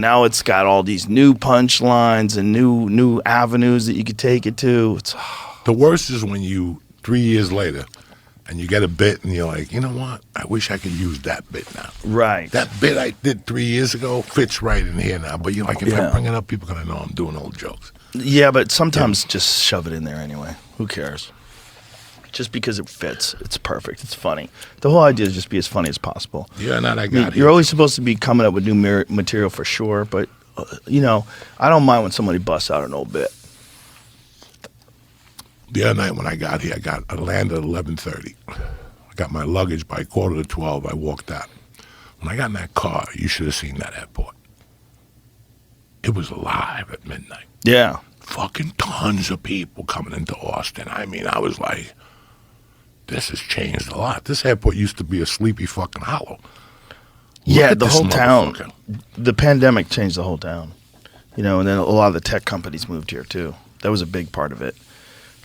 Now it's got all these new punchlines and new avenues that you could take it to. The worst is when you 3 years later and you get a bit and you're like, you know what? I wish I could use that bit now. Right. That bit I did 3 years ago fits right in here now. But you're like, if I bring it up, people are gonna know I'm doing old jokes. Yeah, but sometimes just shove it in there anyway. Who cares? Just because it fits, it's perfect. It's funny. The whole idea is just be as funny as possible. Yeah, now that I got You're always supposed to be coming up with new material for sure, but I don't mind when somebody busts out an old bit. The other night when I got here, I landed at 11:30. I got my luggage by 11:45. I walked out. When I got in that car, you should have seen that airport. It was alive at midnight. Yeah. Fucking tons of people coming into Austin. I mean, I was like, this has changed a lot. This airport used to be a sleepy fucking hollow. Yeah, the whole town. The pandemic changed the whole town. And then a lot of the tech companies moved here too. That was a big part of it.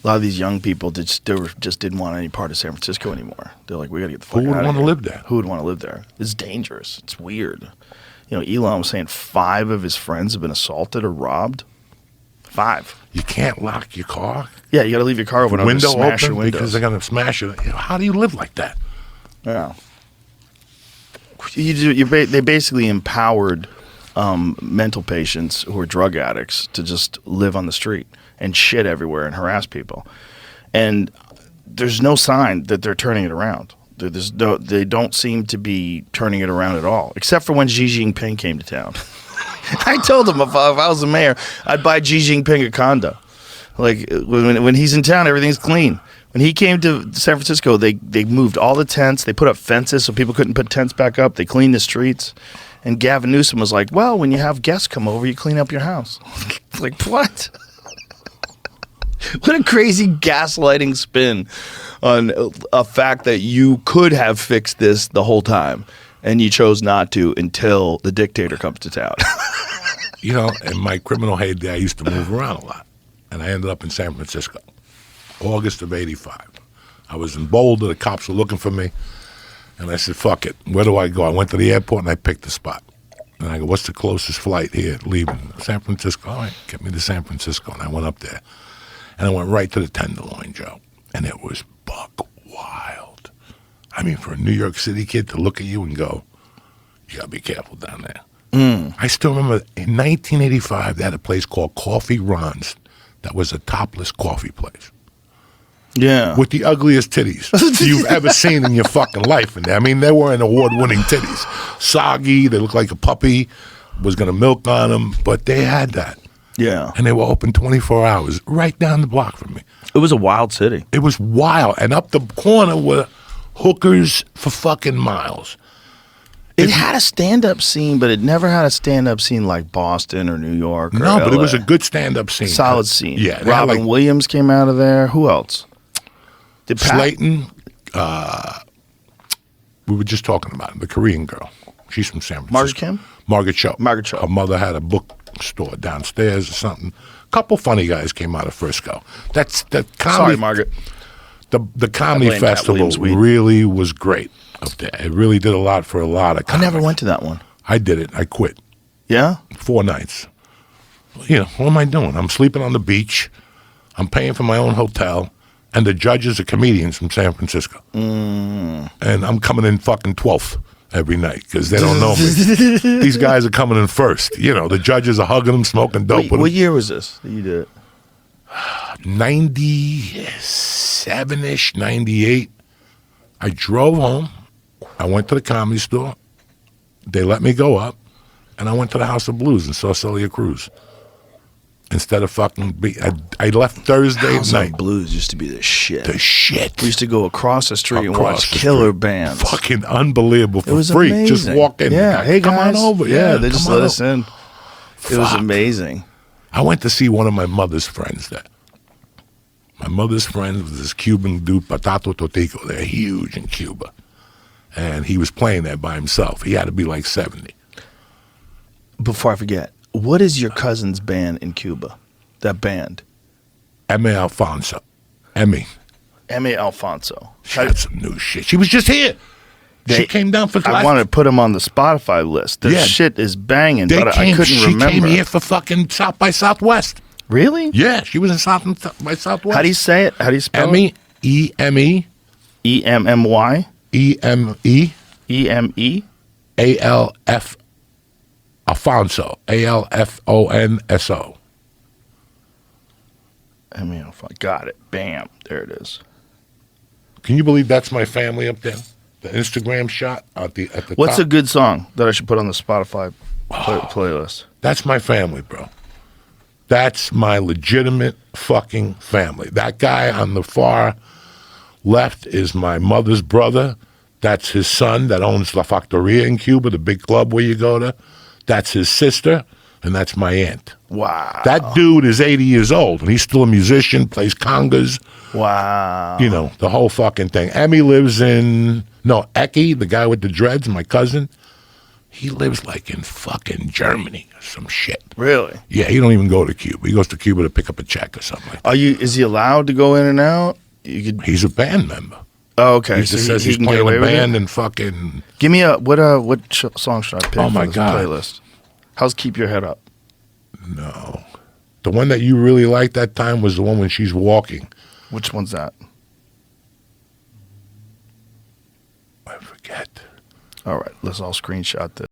A lot of these young people just didn't want any part of San Francisco anymore. They're like, we got to get the fuck out of here. Who would want to live there? Who would want to live there? It's dangerous. It's weird. Elon was saying 5 of his friends have been assaulted or robbed. 5. You can't lock your car? Yeah, you got to leave your car open. The window smash open your windows. because they're going to smash it. How do you live like that? Yeah. They basically empowered mental patients who are drug addicts to just live on the street and shit everywhere and harass people. And there's no sign that they're turning it around. They don't seem to be turning it around at all, except for when Xi Jinping came to town. I told him if I was the mayor, I'd buy Xi Jinping a condo. Like when he's in town, everything's clean. When he came to San Francisco, they moved all the tents. They put up fences so people couldn't put tents back up. They cleaned the streets. And Gavin Newsom was like, well, when you have guests come over, you clean up your house. Like, what? What a crazy gaslighting spin on a fact that you could have fixed this the whole time. And you chose not to until the dictator comes to town. In my criminal heyday, I used to move around a lot. And I ended up in San Francisco, August of 85. I was in Boulder. The cops were looking for me. And I said, fuck it. Where do I go? I went to the airport and I picked a spot. And I go, what's the closest flight here leaving? San Francisco. All right, get me to San Francisco. And I went up there. And I went right to the Tenderloin, Joe. And it was buck wild. I mean, for a New York City kid to look at you and go, you got to be careful down there. I still remember in 1985, they had a place called Coffee Ron's that was a topless coffee place. Yeah. With the ugliest titties you've ever seen in your fucking life in there. I mean, they weren't award-winning titties. Soggy, they looked like a puppy was going to milk on them, but they had that. Yeah. And they were open 24 hours right down the block from me. It was a wild city. It was wild. And up the corner were hookers for fucking miles. It had a stand-up scene, but it never had a stand-up scene like Boston or New York or No, but it LA. was a good stand-up scene. Solid scene. Yeah. Robin Williams came out of there. Who else? Slayton. We were just talking about it, the Korean girl. She's from San Francisco. Margaret Kim? Margaret Cho. Margaret Cho. Her mother had a bookstore downstairs or something. A couple funny guys came out of Frisco. That's the comedy. Sorry, Margaret. The comedy festival really was great up there. It really did a lot for a lot of comics. I never went to that one. I did it. I quit. Yeah? 4 nights. What am I doing? I'm sleeping on the beach. I'm paying for my own hotel. And the judges are comedians from San Francisco. And I'm coming in fucking 12th every night because they don't know me. These guys are coming in first. The judges are hugging them, smoking dope with them. What year was this that you did it? 97-ish, 98. I drove home. I went to the Comedy Store. They let me go up. And I went to the House of Blues and saw Celia Cruz. Instead of fucking I left Thursday House night. of Blues used to be the shit. The shit. We used to go across the street and watch killer bands. Fucking unbelievable for it was free. Amazing. Just walk in. Yeah, hey guys. Come on over. Yeah, they just let us in. It was amazing. I went to see one of my mother's friends there. My mother's friend was this Cuban dude, Patato Totico. They're huge in Cuba. And he was playing there by himself. He had to be like 70. Before I forget, what is your cousin's band in Cuba? That band? Emmy Alfonso. Emmy Alfonso. She had some new shit. She was just here. She came down for I wanted to put them on the Spotify list. Their shit is banging, but I couldn't remember. She came here for fucking South by Southwest. Really? Yeah, she was in South by Southwest. How do you say it? How do you spell Emmy, it? E-M-E. E-M-M-Y? E-M-E. E-M-E? A-L-F. Alfonso. A-L-F-O-N-S-O. Got it. Bam. There it is. Can you believe that's my family up there? The Instagram shot at the What's top. a good song that I should put on the Spotify playlist? That's my family, bro. That's my legitimate fucking family. That guy on the far left is my mother's brother. That's his son that owns La Factoria in Cuba, the big club where you go to. That's his sister, and that's my aunt. Wow. That dude is 80 years old, and he's still a musician, plays congas. Wow. You know, the whole fucking thing. Emmy lives in, Eki, the guy with the dreads, my cousin. He lives like in fucking Germany or some shit. Really? Yeah, he don't even go to Cuba. He goes to Cuba to pick up a check or something like that. Is he allowed to go in and out? He's a band member. Oh, okay. He just says he's can playing get away a with band it? and fucking... Give me what song should I pick Oh, my for this God. playlist? How's Keep Your Head Up? No. The one that you really liked that time was the one when she's walking. Which one's that? I forget. All right, let's all screenshot this.